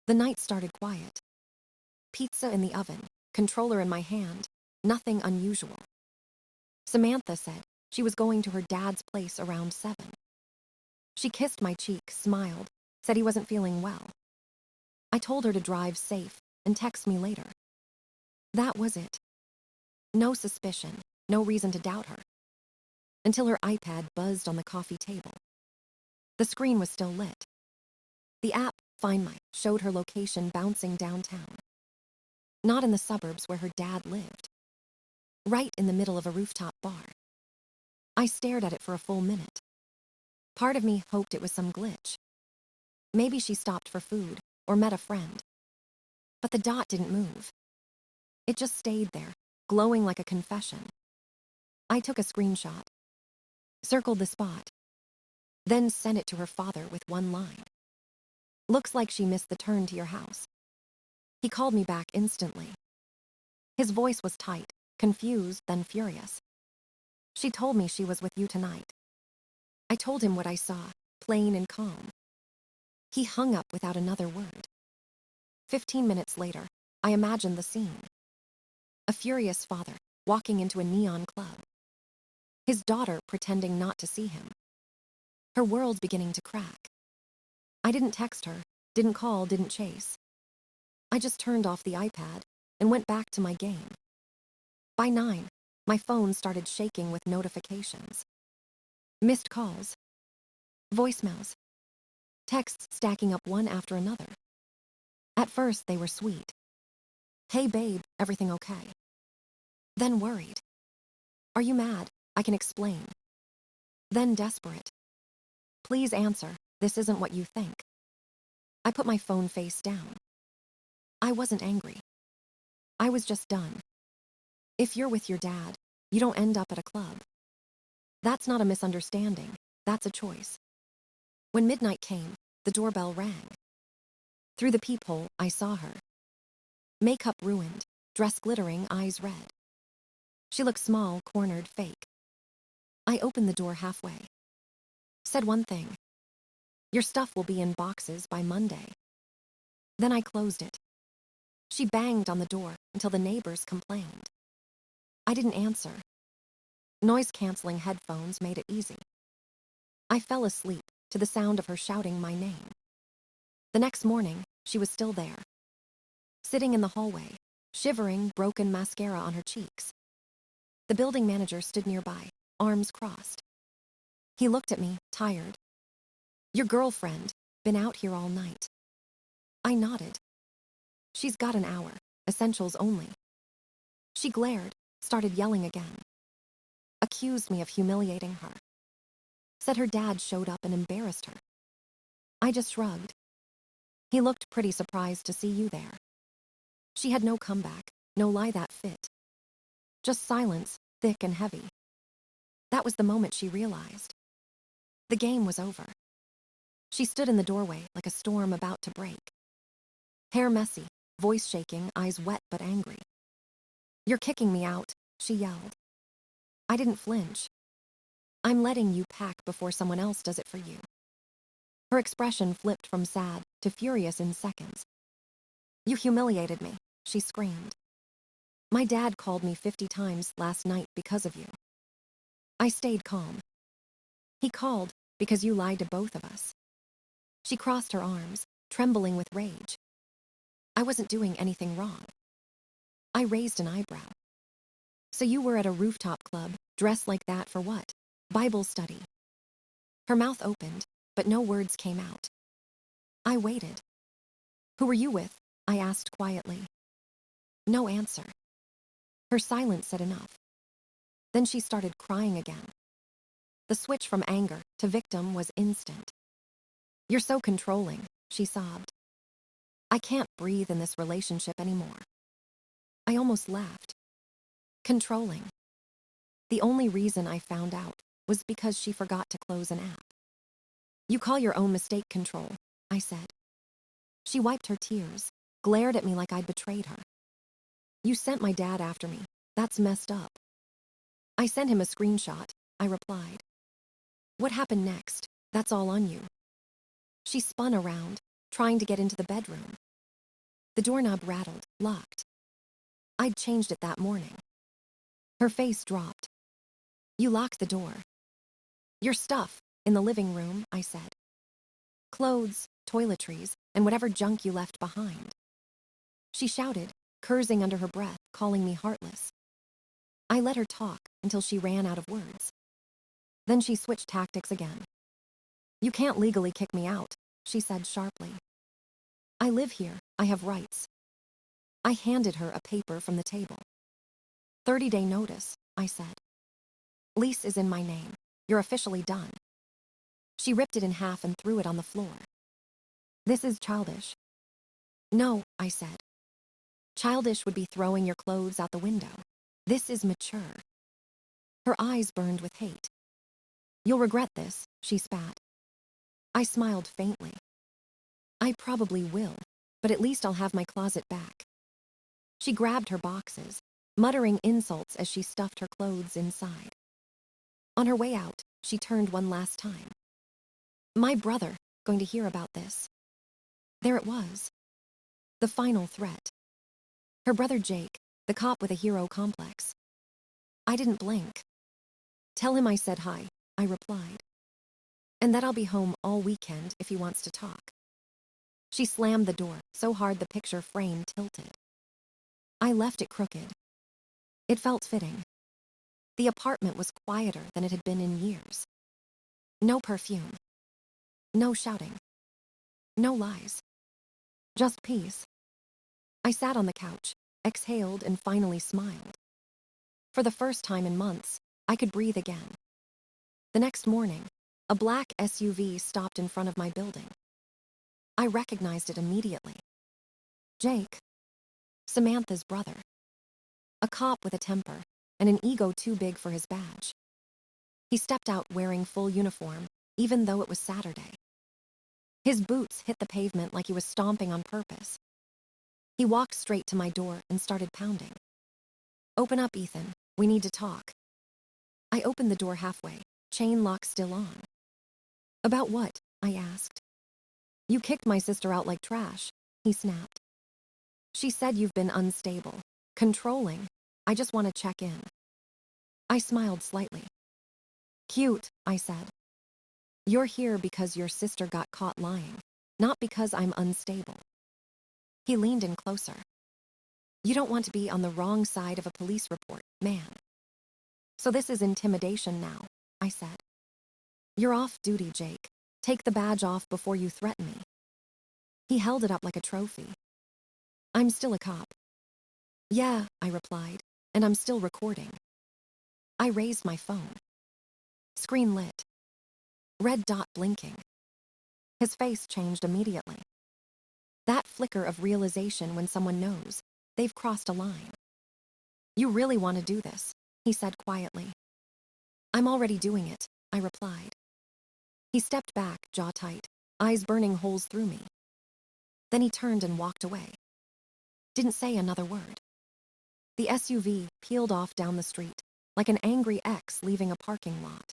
The night started quiet. Pizza in the oven, controller in my hand, nothing unusual. Samantha said she was going to her dad's place around 7. She kissed my cheek, smiled, said he wasn't feeling well. I told her to drive safe and text me later. That was it. No suspicion, no reason to doubt her. Until her iPad buzzed on the coffee table. The screen was still lit. The app, Find My, showed her location bouncing downtown. Not in the suburbs where her dad lived. Right in the middle of a rooftop bar. I stared at it for a full minute. Part of me hoped it was some glitch. Maybe she stopped for food or met a friend. But the dot didn't move. It just stayed there, glowing like a confession. I took a screenshot, circled the spot, then sent it to her father with one line. Looks like she missed the turn to your house. He called me back instantly. His voice was tight, confused, then furious. She told me she was with you tonight. I told him what I saw, plain and calm. He hung up without another word. 15 minutes later, I imagined the scene. A furious father walking into a neon club. His daughter pretending not to see him. Her world beginning to crack. I didn't text her, didn't call, didn't chase. I just turned off the iPad and went back to my game. By 9, my phone started shaking with notifications. Missed calls. Voicemails. Texts stacking up one after another. At first, they were sweet. Hey babe, everything okay? Then worried. Are you mad? I can explain. Then desperate. Please answer, this isn't what you think. I put my phone face down. I wasn't angry. I was just done. If you're with your dad, you don't end up at a club. That's not a misunderstanding, that's a choice. When midnight came, the doorbell rang. Through the peephole, I saw her. Makeup ruined, dress glittering, eyes red. She looked small, cornered, fake. I opened the door halfway. Said one thing. Your stuff will be in boxes by Monday. Then I closed it. She banged on the door until the neighbors complained. I didn't answer. Noise-canceling headphones made it easy. I fell asleep to the sound of her shouting my name. The next morning, she was still there. Sitting in the hallway, shivering, broken mascara on her cheeks. The building manager stood nearby, arms crossed. He looked at me, tired. Your girlfriend, been out here all night. I nodded. She's got an hour, essentials only. She glared, started yelling again. Accused me of humiliating her. Said her dad showed up and embarrassed her. I just shrugged. He looked pretty surprised to see you there. She had no comeback, no lie that fit. Just silence, thick and heavy. That was the moment she realized. The game was over. She stood in the doorway like a storm about to break. Hair messy, voice shaking, eyes wet but angry. You're kicking me out, she yelled. I didn't flinch. I'm letting you pack before someone else does it for you. Her expression flipped from sad to furious in seconds. You humiliated me, she screamed. My dad called me 50 times last night because of you. I stayed calm. He called because you lied to both of us. She crossed her arms, trembling with rage. I wasn't doing anything wrong. I raised an eyebrow. So you were at a rooftop club, dressed like that for what? Bible study. Her mouth opened, but no words came out. I waited. Who were you with? I asked quietly. No answer. Her silence said enough. Then she started crying again. The switch from anger to victim was instant. You're so controlling, she sobbed. I can't breathe in this relationship anymore. I almost laughed. Controlling. The only reason I found out was because she forgot to close an app. You call your own mistake control, I said. She wiped her tears, glared at me like I'd betrayed her. You sent my dad after me. That's messed up. I sent him a screenshot, I replied. What happened next? That's all on you. She spun around, trying to get into the bedroom. The doorknob rattled, locked. I'd changed it that morning. Her face dropped. You locked the door. Your stuff, in the living room, I said. Clothes, toiletries, and whatever junk you left behind. She shouted, cursing under her breath, calling me heartless. I let her talk until she ran out of words. Then she switched tactics again. You can't legally kick me out, she said sharply. I live here, I have rights. I handed her a paper from the table. 30-day notice, I said. Lease is in my name. You're officially done. She ripped it in half and threw it on the floor. This is childish. No, I said. Childish would be throwing your clothes out the window. This is mature. Her eyes burned with hate. You'll regret this, she spat. I smiled faintly. I probably will, but at least I'll have my closet back. She grabbed her boxes, muttering insults as she stuffed her clothes inside. On her way out, she turned one last time. My brother, going to hear about this. There it was. The final threat. Her brother Jake, the cop with a hero complex. I didn't blink. Tell him I said hi, I replied. And that I'll be home all weekend if he wants to talk. She slammed the door so hard the picture frame tilted. I left it crooked. It felt fitting. The apartment was quieter than it had been in years. No perfume. No shouting. No lies. Just peace. I sat on the couch, exhaled, and finally smiled. For the first time in months, I could breathe again. The next morning, a black SUV stopped in front of my building. I recognized it immediately. Jake. Samantha's brother. A cop with a temper and an ego too big for his badge. He stepped out wearing full uniform, even though it was Saturday. His boots hit the pavement like he was stomping on purpose. He walked straight to my door and started pounding. Open up, Ethan. We need to talk. I opened the door halfway, chain lock still on. About what? I asked. You kicked my sister out like trash, he snapped. She said you've been unstable, controlling. I just want to check in. I smiled slightly. Cute, I said. You're here because your sister got caught lying, not because I'm unstable. He leaned in closer. You don't want to be on the wrong side of a police report, man. So this is intimidation now, I said. You're off duty, Jake. Take the badge off before you threaten me. He held it up like a trophy. I'm still a cop. Yeah, I replied, and I'm still recording. I raised my phone. Screen lit. Red dot blinking. His face changed immediately. That flicker of realization when someone knows they've crossed a line. You really want to do this, he said quietly. I'm already doing it, I replied. He stepped back, jaw tight, eyes burning holes through me. Then he turned and walked away. Didn't say another word. The SUV peeled off down the street, like an angry ex leaving a parking lot.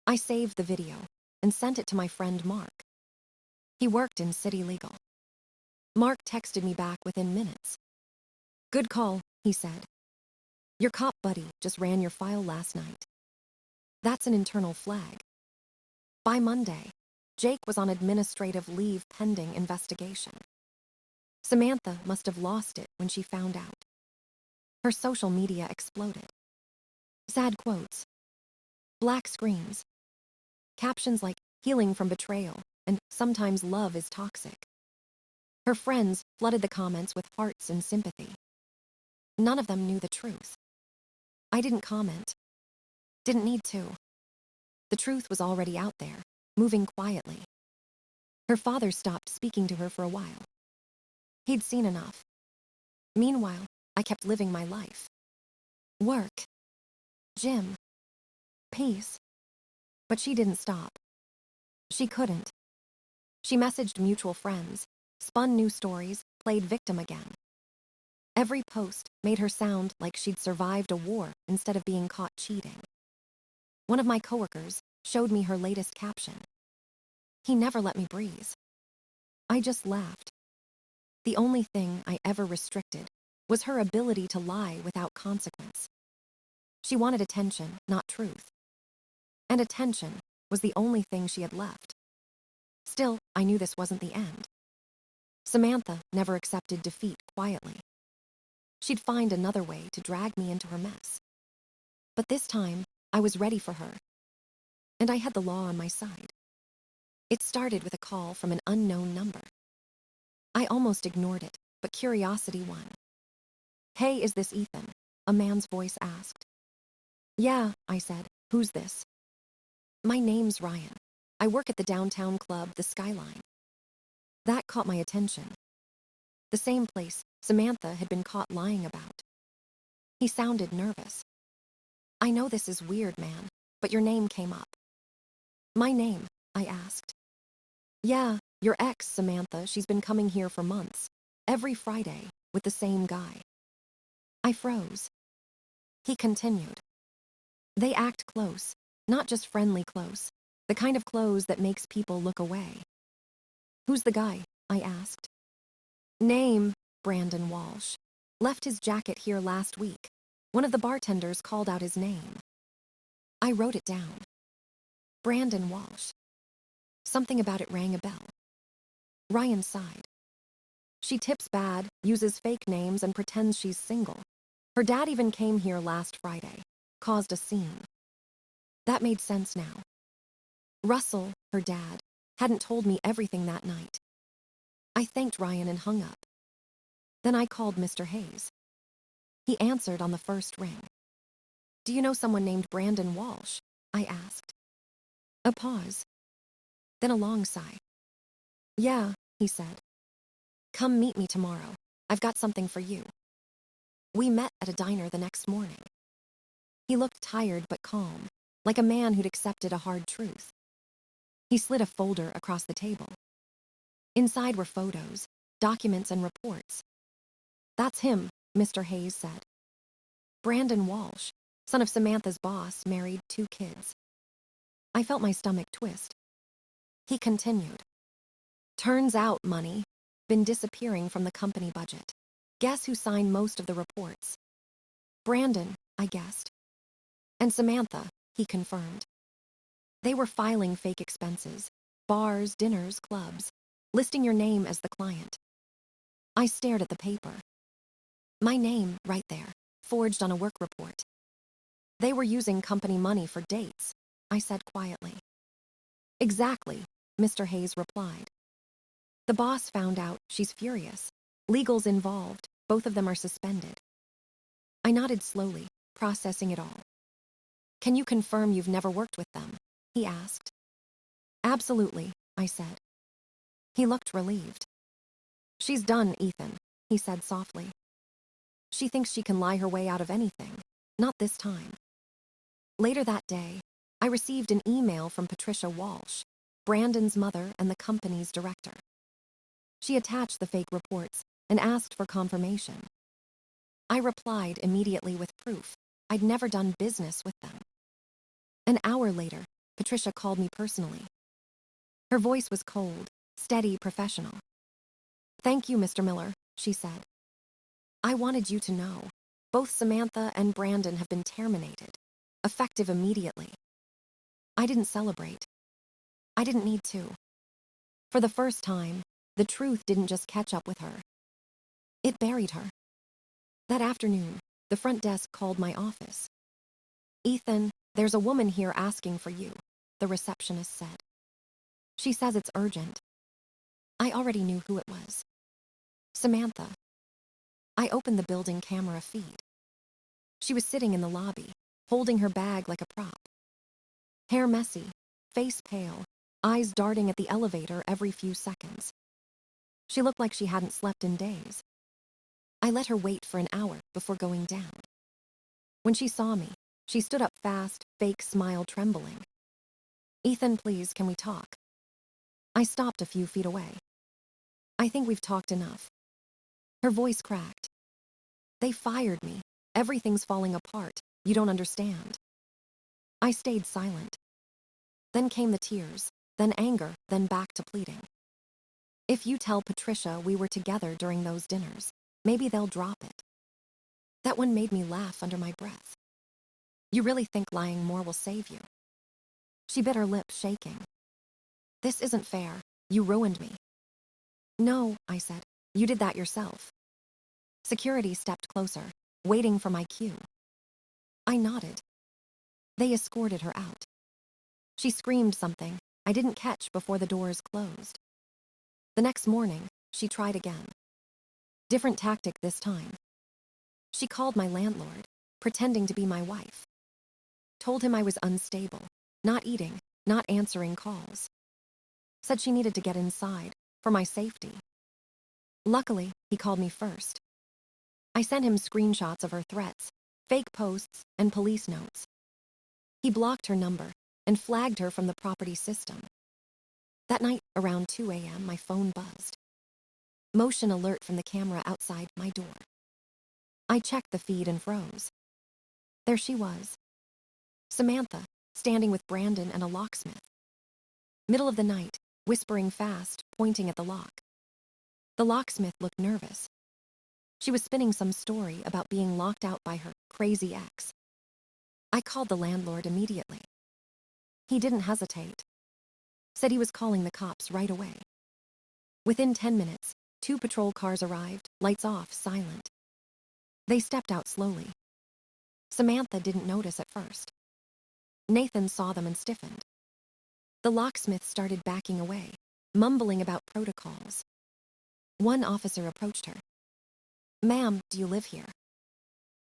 I saved the video and sent it to my friend Mark. He worked in city legal. Mark texted me back within minutes. Good call, he said. Your cop buddy just ran your file last night. That's an internal flag. By Monday, Jake was on administrative leave pending investigation. Samantha must have lost it when she found out. Her social media exploded. Sad quotes. Black screens. Captions like healing from betrayal and sometimes love is toxic. Her friends flooded the comments with hearts and sympathy. None of them knew the truth. I didn't comment. Didn't need to. The truth was already out there, moving quietly. Her father stopped speaking to her for a while. He'd seen enough. Meanwhile, I kept living my life. Work. Gym. Peace. But she didn't stop. She couldn't. She messaged mutual friends, spun new stories, played victim again. Every post made her sound like she'd survived a war instead of being caught cheating. One of my coworkers showed me her latest caption. He never let me breathe. I just laughed. The only thing I ever restricted was her ability to lie without consequence. She wanted attention, not truth. And attention was the only thing she had left. Still, I knew this wasn't the end. Samantha never accepted defeat quietly. She'd find another way to drag me into her mess. But this time, I was ready for her. And I had the law on my side. It started with a call from an unknown number. I almost ignored it, but curiosity won. "Hey, is this Ethan?" a man's voice asked. "Yeah," I said. "Who's this?" "My name's Ryan. I work at the downtown club, the Skyline." That caught my attention. The same place Samantha had been caught lying about. He sounded nervous. "I know this is weird, man, but your name came up." "My name?" I asked. "Yeah, your ex, Samantha, she's been coming here for months, every Friday, with the same guy." I froze. He continued. "They act close, not just friendly close, the kind of close that makes people look away." "Who's the guy?" I asked. "Name, Brandon Walsh. Left his jacket here last week. One of the bartenders called out his name." I wrote it down. Brandon Walsh. Something about it rang a bell. Ryan sighed. "She tips bad, uses fake names, and pretends she's single. Her dad even came here last Friday. Caused a scene." That made sense now. Russell, her dad, hadn't told me everything that night. I thanked Ryan and hung up. Then I called Mr. Hayes. He answered on the first ring. "Do you know someone named Brandon Walsh?" I asked. A pause. Then a long sigh. "Yeah," he said. "Come meet me tomorrow. I've got something for you." We met at a diner the next morning. He looked tired but calm, like a man who'd accepted a hard truth. He slid a folder across the table. Inside were photos, documents, and reports. "That's him," Mr. Hayes said. "Brandon Walsh, son of Samantha's boss, married, 2 kids." I felt my stomach twist. He continued. "Turns out money been disappearing from the company budget. Guess who signed most of the reports?" "Brandon," I guessed. "And Samantha," he confirmed. "They were filing fake expenses, bars, dinners, clubs, listing your name as the client." I stared at the paper. My name, right there, forged on a work report. "They were using company money for dates," I said quietly. "Exactly," Mr. Hayes replied. "The boss found out, she's furious. Legal's involved, both of them are suspended." I nodded slowly, processing it all. "Can you confirm you've never worked with them?" he asked. "Absolutely," I said. He looked relieved. "She's done, Ethan," he said softly. "She thinks she can lie her way out of anything. Not this time." Later that day, I received an email from Patricia Walsh, Brandon's mother and the company's director. She attached the fake reports and asked for confirmation. I replied immediately with proof. I'd never done business with them. An hour later, Patricia called me personally. Her voice was cold, steady, professional. "Thank you, Mr. Miller," she said. "I wanted you to know. Both Samantha and Brandon have been terminated, effective immediately." I didn't celebrate. I didn't need to. For the first time, the truth didn't just catch up with her. It buried her. That afternoon, the front desk called my office. "Ethan, there's a woman here asking for you," the receptionist said. "She says it's urgent." I already knew who it was. Samantha. I opened the building camera feed. She was sitting in the lobby, holding her bag like a prop. Hair messy, face pale, eyes darting at the elevator every few seconds. She looked like she hadn't slept in days. I let her wait for an hour before going down. When she saw me, she stood up fast, fake smile trembling. "Ethan, please, can we talk?" I stopped a few feet away. "I think we've talked enough." Her voice cracked. "They fired me. Everything's falling apart. You don't understand." I stayed silent. Then came the tears, then anger, then back to pleading. If you tell Patricia we were together during those dinners, maybe they'll drop it. That one made me laugh under my breath. You really think lying more will save you? She bit her lip, shaking. This isn't fair. You ruined me. No, I said. You did that yourself. Security stepped closer, waiting for my cue. I nodded. They escorted her out. She screamed something I didn't catch before the doors closed. The next morning, she tried again. Different tactic this time. She called my landlord, pretending to be my wife. Told him I was unstable, not eating, not answering calls. Said she needed to get inside, for my safety. Luckily, he called me first. I sent him screenshots of her threats, fake posts, and police notes. He blocked her number and flagged her from the property system. That night, around 2 a.m., my phone buzzed. Motion alert from the camera outside my door. I checked the feed and froze. There she was. Samantha, standing with Brandon and a locksmith. Middle of the night, whispering fast, pointing at the lock. The locksmith looked nervous. She was spinning some story about being locked out by her crazy ex. I called the landlord immediately. He didn't hesitate. Said he was calling the cops right away. Within 10 minutes, 2 patrol cars arrived, lights off, silent. They stepped out slowly. Samantha didn't notice at first. Nathan saw them and stiffened. The locksmith started backing away, mumbling about protocols. One officer approached her. Ma'am, do you live here?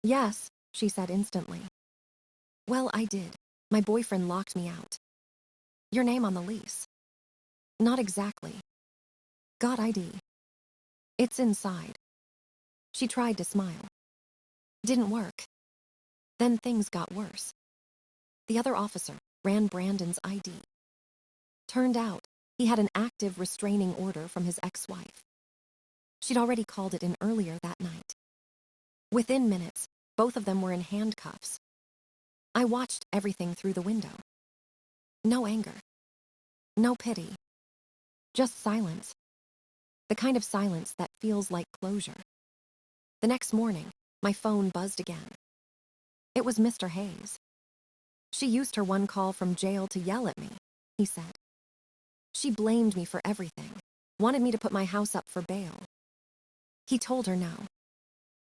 Yes, she said instantly. Well, I did. My boyfriend locked me out. Your name on the lease? Not exactly. Got ID. It's inside. She tried to smile. Didn't work. Then things got worse. The other officer ran Brandon's ID. Turned out, he had an active restraining order from his ex-wife. She'd already called it in earlier that night. Within minutes, both of them were in handcuffs. I watched everything through the window. No anger. No pity. Just silence. The kind of silence that feels like closure. The next morning, my phone buzzed again. It was Mr. Hayes. She used her one call from jail to yell at me, he said. She blamed me for everything, wanted me to put my house up for bail. He told her no.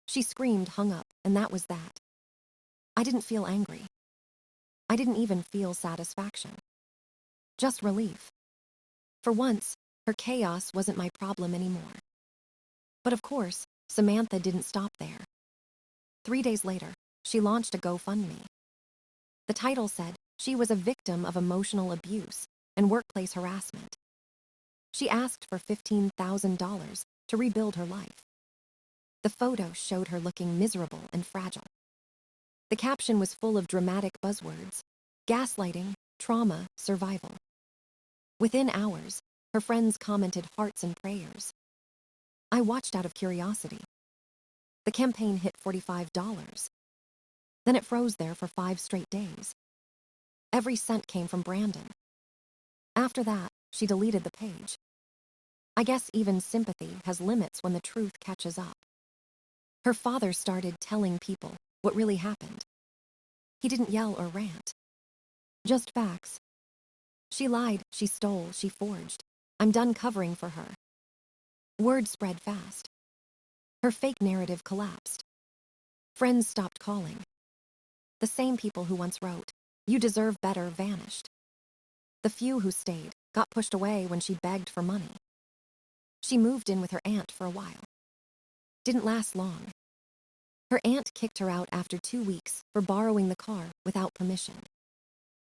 She screamed, hung up, and that was that. I didn't feel angry. I didn't even feel satisfaction. Just relief. For once, her chaos wasn't my problem anymore. But of course, Samantha didn't stop there. 3 days later, she launched a GoFundMe. The title said she was a victim of emotional abuse and workplace harassment. She asked for $15,000 to rebuild her life. The photo showed her looking miserable and fragile. The caption was full of dramatic buzzwords: gaslighting, trauma, survival. Within hours, her friends commented hearts and prayers. I watched out of curiosity. The campaign hit $45. Then it froze there for 5 straight days. Every cent came from Brandon. After that, she deleted the page. I guess even sympathy has limits when the truth catches up. Her father started telling people what really happened. He didn't yell or rant. Just facts. She lied, she stole, she forged. I'm done covering for her. Word spread fast. Her fake narrative collapsed. Friends stopped calling. The same people who once wrote, "You deserve better," vanished. The few who stayed got pushed away when she begged for money. She moved in with her aunt for a while. Didn't last long. Her aunt kicked her out after 2 weeks for borrowing the car without permission.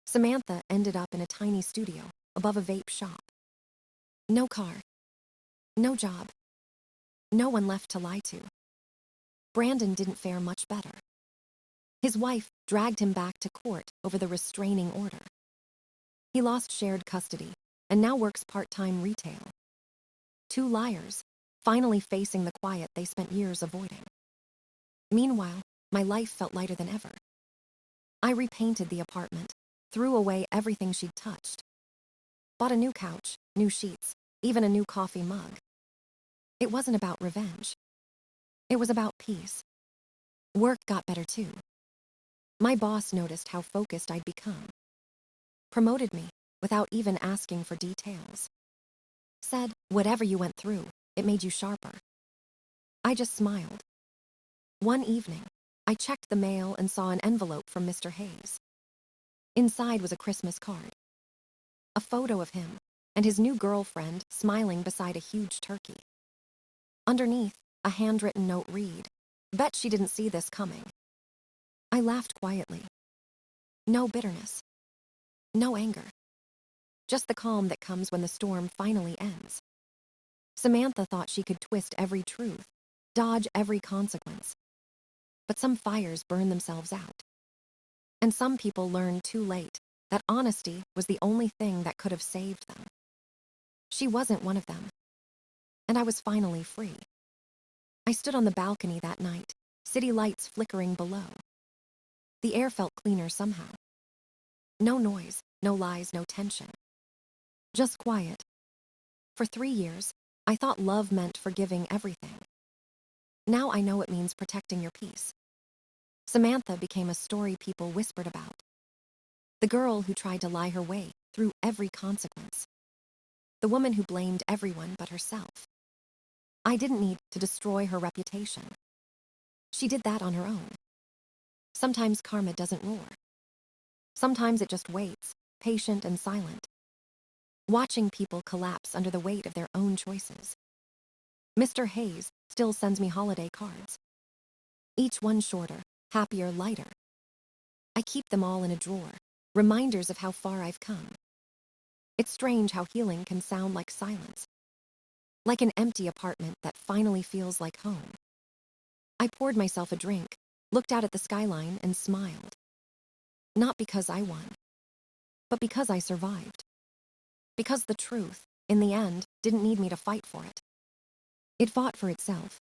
Samantha ended up in a tiny studio above a vape shop. No car. No job. No one left to lie to. Brandon didn't fare much better. His wife dragged him back to court over the restraining order. He lost shared custody and now works part-time retail. 2 liars, finally facing the quiet they spent years avoiding. Meanwhile, my life felt lighter than ever. I repainted the apartment, threw away everything she'd touched. Bought a new couch, new sheets, even a new coffee mug. It wasn't about revenge. It was about peace. Work got better too. My boss noticed how focused I'd become. Promoted me without even asking for details. Said, whatever you went through, it made you sharper. I just smiled. One evening, I checked the mail and saw an envelope from Mr. Hayes. Inside was a Christmas card. A photo of him and his new girlfriend smiling beside a huge turkey. Underneath, a handwritten note read, "Bet she didn't see this coming." I laughed quietly. No bitterness. No anger. Just the calm that comes when the storm finally ends. Samantha thought she could twist every truth, dodge every consequence. But some fires burn themselves out. And some people learn too late that honesty was the only thing that could have saved them. She wasn't one of them. And I was finally free. I stood on the balcony that night, city lights flickering below. The air felt cleaner somehow. No noise, no lies, no tension. Just quiet. For 3 years, I thought love meant forgiving everything. Now I know it means protecting your peace. Samantha became a story people whispered about. The girl who tried to lie her way through every consequence. The woman who blamed everyone but herself. I didn't need to destroy her reputation. She did that on her own. Sometimes karma doesn't roar. Sometimes it just waits, patient and silent, watching people collapse under the weight of their own choices. Mr. Hayes still sends me holiday cards. Each one shorter, happier, lighter. I keep them all in a drawer, reminders of how far I've come. It's strange how healing can sound like silence. Like an empty apartment that finally feels like home. I poured myself a drink, looked out at the skyline, and smiled. Not because I won, but because I survived. Because the truth, in the end, didn't need me to fight for it. It fought for itself.